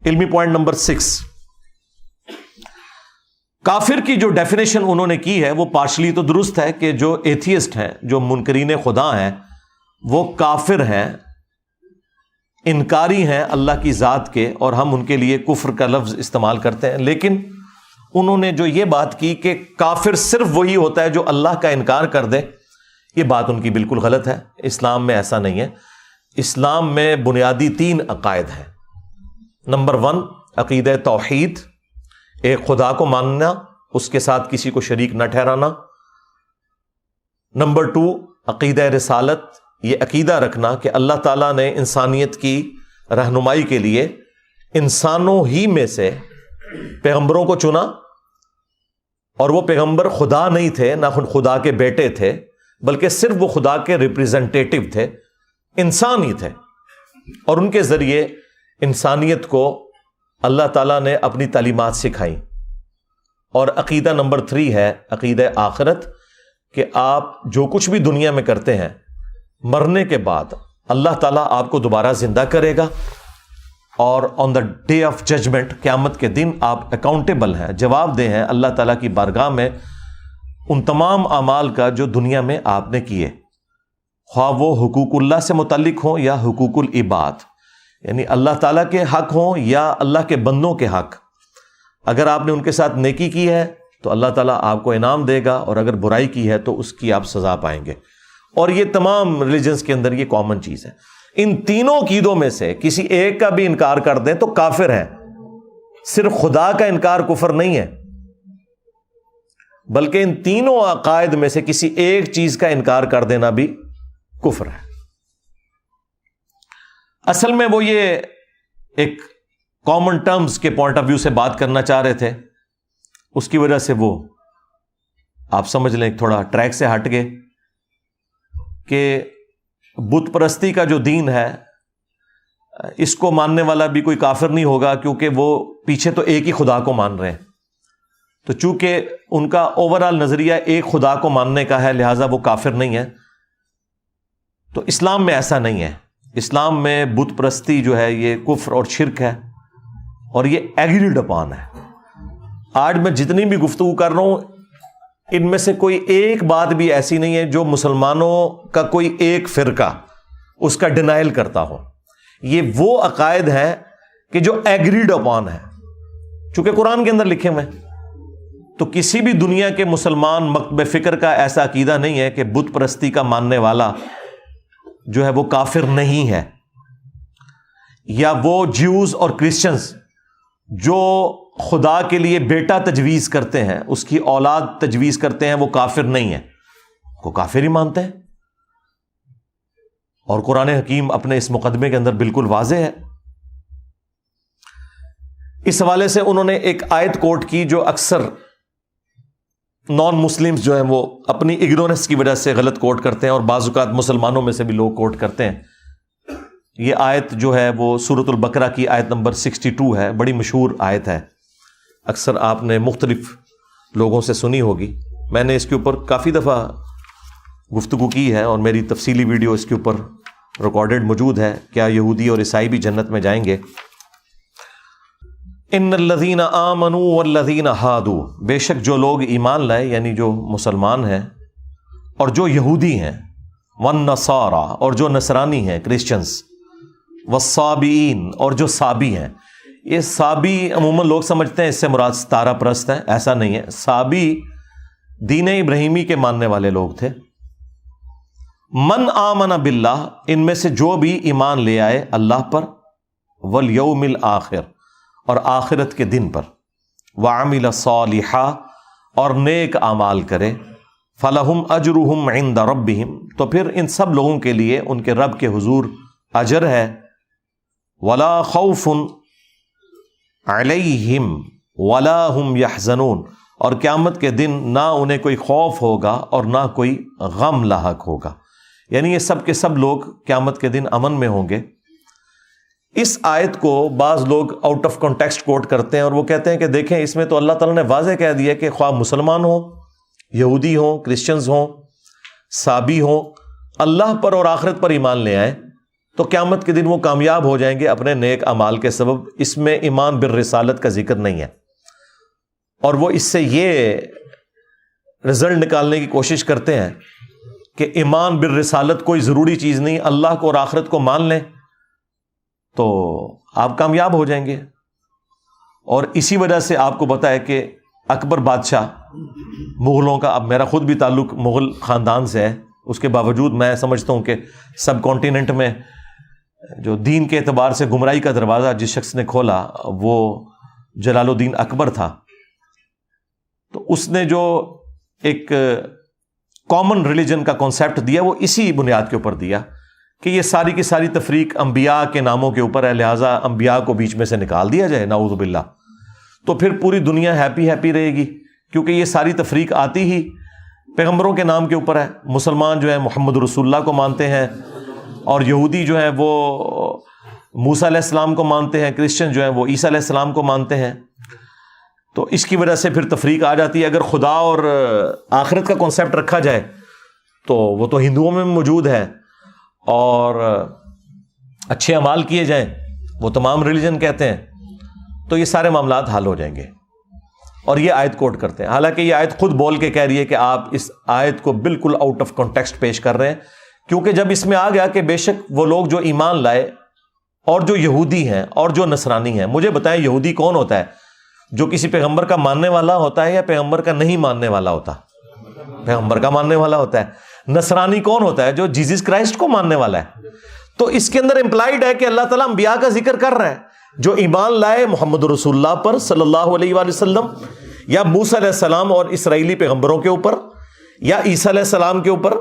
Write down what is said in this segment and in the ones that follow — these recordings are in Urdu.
علمی پوائنٹ نمبر 6، کافر کی جو ڈیفینیشن انہوں نے کی ہے وہ پارشلی تو درست ہے کہ جو ایتھیسٹ ہیں، جو منکرین خدا ہیں، وہ کافر ہیں، انکاری ہیں اللہ کی ذات کے، اور ہم ان کے لیے کفر کا لفظ استعمال کرتے ہیں۔ لیکن انہوں نے جو یہ بات کی کہ کافر صرف وہی ہوتا ہے جو اللہ کا انکار کر دے، یہ بات ان کی بالکل غلط ہے۔ اسلام میں ایسا نہیں ہے۔ اسلام میں بنیادی 3 عقائد ہیں۔ نمبر 1 عقیدہ توحید، ایک خدا کو ماننا، اس کے ساتھ کسی کو شریک نہ ٹھہرانا۔ نمبر 2 عقیدہ رسالت، یہ عقیدہ رکھنا کہ اللہ تعالیٰ نے انسانیت کی رہنمائی کے لیے انسانوں ہی میں سے پیغمبروں کو چنا، اور وہ پیغمبر خدا نہیں تھے، نہ خدا کے بیٹے تھے، بلکہ صرف وہ خدا کے ریپریزنٹیٹو تھے، انسان ہی تھے، اور ان کے ذریعے انسانیت کو اللہ تعالیٰ نے اپنی تعلیمات سکھائیں۔ اور عقیدہ نمبر 3 ہے عقیدہ آخرت، کہ آپ جو کچھ بھی دنیا میں کرتے ہیں، مرنے کے بعد اللہ تعالیٰ آپ کو دوبارہ زندہ کرے گا، اور آن دا ڈے آف ججمنٹ، قیامت کے دن آپ اکاؤنٹیبل ہیں، جواب دہ ہیں اللہ تعالیٰ کی بارگاہ میں ان تمام اعمال کا جو دنیا میں آپ نے کیے، خواہ وہ حقوق اللہ سے متعلق ہوں یا حقوق العباد، یعنی اللہ تعالیٰ کے حق ہوں یا اللہ کے بندوں کے حق۔ اگر آپ نے ان کے ساتھ نیکی کی ہے تو اللہ تعالیٰ آپ کو انعام دے گا، اور اگر برائی کی ہے تو اس کی آپ سزا پائیں گے۔ اور یہ تمام ریلیجنز کے اندر یہ کامن چیز ہے۔ ان تینوں عقیدوں میں سے کسی ایک کا بھی انکار کر دیں تو کافر ہے۔ صرف خدا کا انکار کفر نہیں ہے، بلکہ ان تینوں عقائد میں سے کسی ایک چیز کا انکار کر دینا بھی کفر ہے۔ اصل میں وہ یہ ایک کامن ٹرمز کے پوائنٹ آف ویو سے بات کرنا چاہ رہے تھے، اس کی وجہ سے وہ آپ سمجھ لیں تھوڑا ٹریک سے ہٹ گئے کہ بت پرستی کا جو دین ہے اس کو ماننے والا بھی کوئی کافر نہیں ہوگا، کیونکہ وہ پیچھے تو ایک ہی خدا کو مان رہے ہیں۔ تو چونکہ ان کا اوورآل نظریہ ایک خدا کو ماننے کا ہے، لہٰذا وہ کافر نہیں ہے۔ تو اسلام میں ایسا نہیں ہے۔ اسلام میں بت پرستی جو ہے یہ کفر اور شرک ہے، اور یہ ایگریڈ اپان ہے۔ آج میں جتنی بھی گفتگو کر رہا ہوں، ان میں سے کوئی ایک بات بھی ایسی نہیں ہے جو مسلمانوں کا کوئی ایک فرقہ اس کا ڈینائل کرتا ہو۔ یہ وہ عقائد ہیں کہ جو ایگریڈ اپان ہے، چونکہ قرآن کے اندر لکھے ہوئے ہیں۔ تو کسی بھی دنیا کے مسلمان مکتب فکر کا ایسا عقیدہ نہیں ہے کہ بت پرستی کا ماننے والا جو ہے وہ کافر نہیں ہے، یا وہ جیوز اور کرسچنز جو خدا کے لیے بیٹا تجویز کرتے ہیں، اس کی اولاد تجویز کرتے ہیں، وہ کافر نہیں ہے، وہ کافر ہی مانتے ہیں۔ اور قرآن حکیم اپنے اس مقدمے کے اندر بالکل واضح ہے۔ اس حوالے سے انہوں نے ایک آیت کوٹ کی جو اکثر نان مسلمز جو ہیں وہ اپنی اگنورنس کی وجہ سے غلط کوٹ کرتے ہیں، اور بعض اوقات مسلمانوں میں سے بھی لوگ کوٹ کرتے ہیں۔ یہ آیت جو ہے وہ سورۃ البقرہ کی آیت نمبر 62 ہے، بڑی مشہور آیت ہے، اکثر آپ نے مختلف لوگوں سے سنی ہوگی۔ میں نے اس کے اوپر کافی دفعہ گفتگو کی ہے، اور میری تفصیلی ویڈیو اس کے اوپر ریکارڈڈ موجود ہے، کیا یہودی اور عیسائی بھی جنت میں جائیں گے۔ ان الذین آمنوا والذین ہادوا، بے شک جو لوگ ایمان لائے یعنی جو مسلمان ہیں اور جو یہودی ہیں، والنصارى اور جو نصرانی ہیں کرسچنز، والصابئین اور جو صابی ہیں۔ یہ صابی عموماً لوگ سمجھتے ہیں اس سے مراد ستارہ پرست ہیں، ایسا نہیں ہے۔ صابی دین ابراہیمی کے ماننے والے لوگ تھے۔ من آمن باللہ، ان میں سے جو بھی ایمان لے آئے اللہ پر، والیوم الآخر اور آخرت کے دن پر، وعمل صالحا اور نیک اعمال کرے، فلہم اجرہم عند ربہم، تو پھر ان سب لوگوں کے لیے ان کے رب کے حضور اجر ہے، ولا خوف علیہم ولا ہم یحزنون، اور قیامت کے دن نہ انہیں کوئی خوف ہوگا اور نہ کوئی غم لاحق ہوگا، یعنی یہ سب کے سب لوگ قیامت کے دن امن میں ہوں گے۔ اس آیت کو بعض لوگ آؤٹ آف کانٹیکسٹ کوٹ کرتے ہیں، اور وہ کہتے ہیں کہ دیکھیں اس میں تو اللہ تعالیٰ نے واضح کہہ دیا کہ خواہ مسلمان ہوں، یہودی ہوں، کرسچنز ہوں، صابی ہوں، اللہ پر اور آخرت پر ایمان لے آئیں، تو قیامت کے دن وہ کامیاب ہو جائیں گے اپنے نیک اعمال کے سبب. اس میں ایمان بالرسالت کا ذکر نہیں ہے، اور وہ اس سے یہ رزلٹ نکالنے کی کوشش کرتے ہیں کہ ایمان بالرسالت کوئی ضروری چیز نہیں، اللہ کو اور آخرت کو مان لیں تو آپ کامیاب ہو جائیں گے. اور اسی وجہ سے آپ کو پتا ہے کہ اکبر بادشاہ مغلوں کا، اب میرا خود بھی تعلق مغل خاندان سے ہے، اس کے باوجود میں سمجھتا ہوں کہ سب کانٹیننٹ میں جو دین کے اعتبار سے گمراہی کا دروازہ جس شخص نے کھولا وہ جلال الدین اکبر تھا. تو اس نے جو ایک کامن ریلیجن کا کانسیپٹ دیا وہ اسی بنیاد کے اوپر دیا کہ یہ ساری کی ساری تفریق انبیاء کے ناموں کے اوپر ہے، لہٰذا انبیاء کو بیچ میں سے نکال دیا جائے، نعوذ باللہ. تو پھر پوری دنیا ہیپی رہے گی، کیونکہ یہ ساری تفریق آتی ہی پیغمبروں کے نام کے اوپر ہے. مسلمان جو ہیں محمد رسول اللہ کو مانتے ہیں، اور یہودی جو ہیں وہ موسیٰ علیہ السلام کو مانتے ہیں، کرسچن جو ہیں وہ عیسیٰ علیہ السلام کو مانتے ہیں. تو اس کی وجہ سے پھر تفریق آ جاتی ہے. اگر خدا اور آخرت کا کانسیپٹ رکھا جائے تو وہ تو ہندوؤں میں موجود ہے، اور اچھے اعمال کیے جائیں وہ تمام ریلیجن کہتے ہیں، تو یہ سارے معاملات حل ہو جائیں گے. اور یہ آیت کوٹ کرتے ہیں، حالانکہ یہ آیت خود بول کے کہہ رہی ہے کہ آپ اس آیت کو بالکل آؤٹ آف کانٹیکسٹ پیش کر رہے ہیں، کیونکہ جب اس میں آ گیا کہ بے شک وہ لوگ جو ایمان لائے اور جو یہودی ہیں اور جو نصرانی ہیں. مجھے بتائیں یہودی کون ہوتا ہے؟ جو کسی پیغمبر کا ماننے والا ہوتا ہے یا پیغمبر کا نہیں ماننے والا ہوتا؟ پیغمبر کا ماننے والا ہوتا ہے. نصرانی کون ہوتا ہے؟ جو جیزس کرائسٹ کو ماننے والا ہے. تو اس کے اندر امپلائڈ ہے کہ اللہ تعالیٰ انبیاء کا ذکر کر رہا ہے جو ایمان لائے محمد رسول اللہ پر صلی اللہ علیہ وآلہ وسلم، یا موسیٰ علیہ السلام اور اسرائیلی پیغمبروں کے اوپر، یا عیسیٰ علیہ السلام کے اوپر،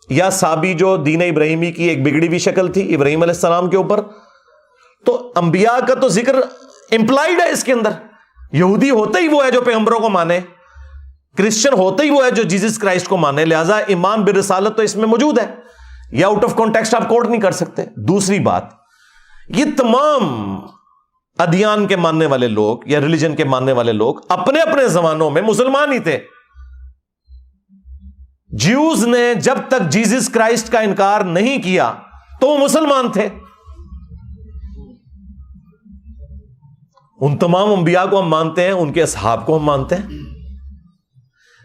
یا سابی جو دین ابراہیمی کی ایک بگڑی ہوئی شکل تھی ابراہیم علیہ السلام کے اوپر. تو انبیاء کا تو ذکر امپلائڈ ہے اس کے اندر. یہودی ہوتا ہی وہ ہے جو پیغمبروں کو مانے، کرسچن ہوتا ہی وہ ہے جو جیزس کرائسٹ کو مانے، لہذا ایمان بالرسالت تو اس میں موجود ہے. یہ آؤٹ آف کانٹیکسٹ آپ کوٹ نہیں کر سکتے. دوسری بات، یہ تمام ادیان کے ماننے والے لوگ یا ریلیجن کے ماننے والے لوگ اپنے اپنے زمانوں میں مسلمان ہی تھے. جیوز نے جب تک جیزس کرائسٹ کا انکار نہیں کیا تو وہ مسلمان تھے. ان تمام انبیاء کو ہم مانتے ہیں، ان کے اصحاب کو ہم مانتے ہیں،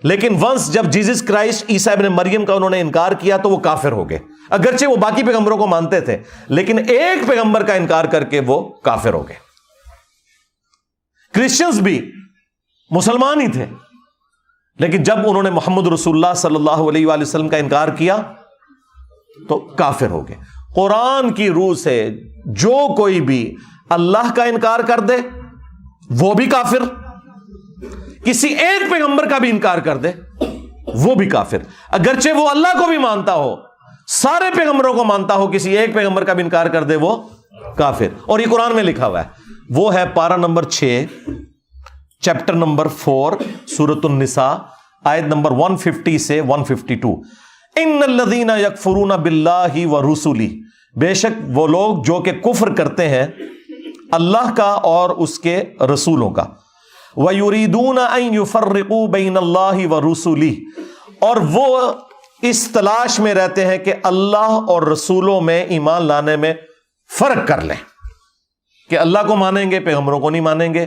لیکن ونس جب جیزس کرائسٹ عیسیٰ ابن مریم کا انہوں نے انکار کیا تو وہ کافر ہو گئے. اگرچہ وہ باقی پیغمبروں کو مانتے تھے لیکن ایک پیغمبر کا انکار کر کے وہ کافر ہو گئے. کرسچنز بھی مسلمان ہی تھے لیکن جب انہوں نے محمد رسول اللہ صلی اللہ علیہ وآلہ وسلم کا انکار کیا تو کافر ہو گئے. قرآن کی روح سے جو کوئی بھی اللہ کا انکار کر دے وہ بھی کافر، کسی ایک پیغمبر کا بھی انکار کر دے وہ بھی کافر، اگرچہ وہ اللہ کو بھی مانتا ہو، سارے پیغمبروں کو مانتا ہو، کسی ایک پیغمبر کا بھی انکار کر دے وہ کافر. اور یہ قرآن میں لکھا ہوا ہے، وہ ہے پارہ نمبر 6 چیپٹر نمبر 4 سورۃ النساء آیت نمبر 150 سے 152. ان الذین یکفرون باللہ ورسلہ، بے شک وہ لوگ جو کہ کفر کرتے ہیں اللہ کا اور اس کے رسولوں کا، وَيُرِيدُونَ أَن يُفَرِّقُوا بَيْنَ اللَّهِ وَرُسُلِهِ، اور وہ اس تلاش میں رہتے ہیں کہ اللہ اور رسولوں میں ایمان لانے میں فرق کر لیں، کہ اللہ کو مانیں گے پیغمبروں کو نہیں مانیں گے،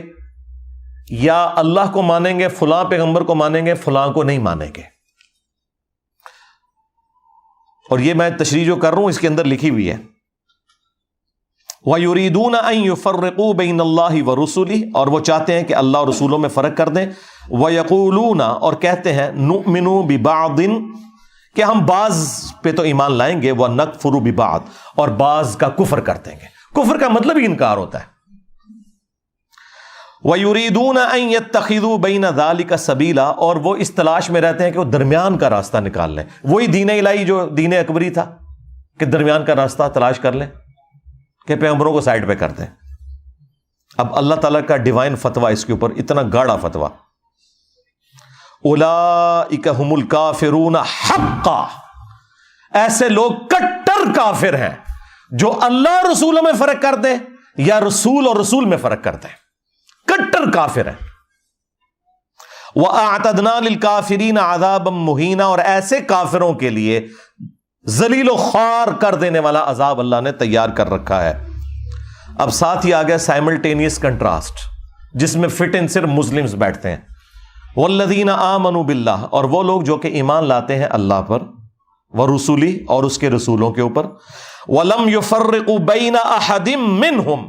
یا اللہ کو مانیں گے فلاں پیغمبر کو مانیں گے فلاں کو نہیں مانیں گے. اور یہ میں تشریح جو کر رہا ہوں اس کے اندر لکھی ہوئی ہے، وَيُرِيدُونَ أَن يُفَرِّقُوا بَيْنَ اللَّهِ وَرُسُلِهِ، اور وہ چاہتے ہیں کہ اللہ اور رسولوں میں فرق کر دیں. وَيَقُولُونَ، اور کہتے ہیں، نُؤْمِنُ بِبَعْضٍ، کہ ہم بعض پہ تو ایمان لائیں گے، وَنَكْفُرُ بِبَعْضٍ، اور بعض کا کفر کر دیں گے. کفر کا مطلب ہی انکار ہوتا ہے. وَيُرِيدُونَ أَن يَتَّخِذُوا بَيْنَ ذَلِكَ سَبِيلًا، اور وہ اس تلاش میں رہتے ہیں کہ وہ درمیان کا راستہ نکال لیں. وہی دین الہی جو دین اکبری تھا کہ درمیان کا راستہ تلاش کر لیں، کہ پیغمبروں کو سائڈ پہ کر دیں. اب اللہ تعالیٰ کا ڈیوائن فتویٰ اس کے اوپر، اتنا گاڑا فتویٰ، اولئک ھم الکافرون حقا، ایسے لوگ کٹر کافر ہیں جو اللہ رسولوں میں فرق کر دیں یا رسول اور رسول میں فرق کر دیں، کٹر کافر ہیں. وَأَعْتَدْنَا لِلْكَافِرِينَ عَذَابًا مُهِينًا، اور ایسے کافروں کے لیے ذلیل و خوار کر دینے والا عذاب اللہ نے تیار کر رکھا ہے۔ اب ساتھ ہی آ گیا سائملٹینیس کنٹراسٹ، جس میں فٹ ان صرف مسلمز بیٹھتے ہیں۔ والذین آمنوا باللہ، اور وہ لوگ جو کہ ایمان لاتے ہیں اللہ پر، ورسولی، اور اس کے رسولوں کے اوپر، ولم یفرقوا بین احد منہم،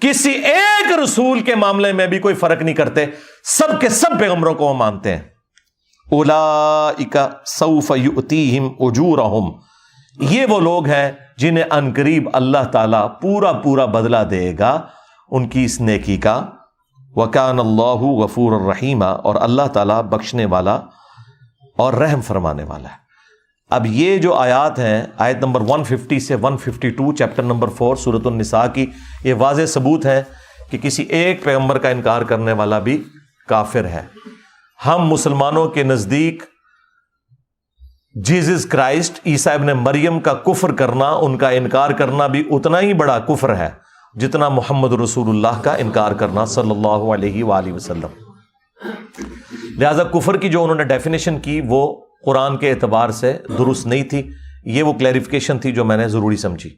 کسی ایک رسول کے معاملے میں بھی کوئی فرق نہیں کرتے، سب کے سب پیغمبروں کو وہ مانتے ہیں۔ اولئک سوف یؤتیہم اجورہم، یہ وہ لوگ ہیں جنہیں عنقریب اللہ تعالیٰ پورا پورا بدلہ دے گا ان کی اس نیکی کا۔ وَكَانَ اللَّهُ غَفُورًا رَحِيمًا، اور اللہ تعالیٰ بخشنے والا اور رحم فرمانے والا ہے۔ اب یہ جو آیات ہیں، آیت نمبر 150 سے 152 چیپٹر نمبر 4 سورۃ النساء کی، یہ واضح ثبوت ہے کہ کسی ایک پیغمبر کا انکار کرنے والا بھی کافر ہے۔ ہم مسلمانوں کے نزدیک جیزس کرائسٹ، عیسیٰ ابن مریم کا کفر کرنا، ان کا انکار کرنا بھی اتنا ہی بڑا کفر ہے جتنا محمد رسول اللہ کا انکار کرنا صلی اللہ علیہ وآلہ وسلم۔ لہذا کفر کی جو انہوں نے ڈیفینیشن کی وہ قرآن کے اعتبار سے درست نہیں تھی، یہ وہ کلیریفیکیشن تھی جو میں نے ضروری سمجھی۔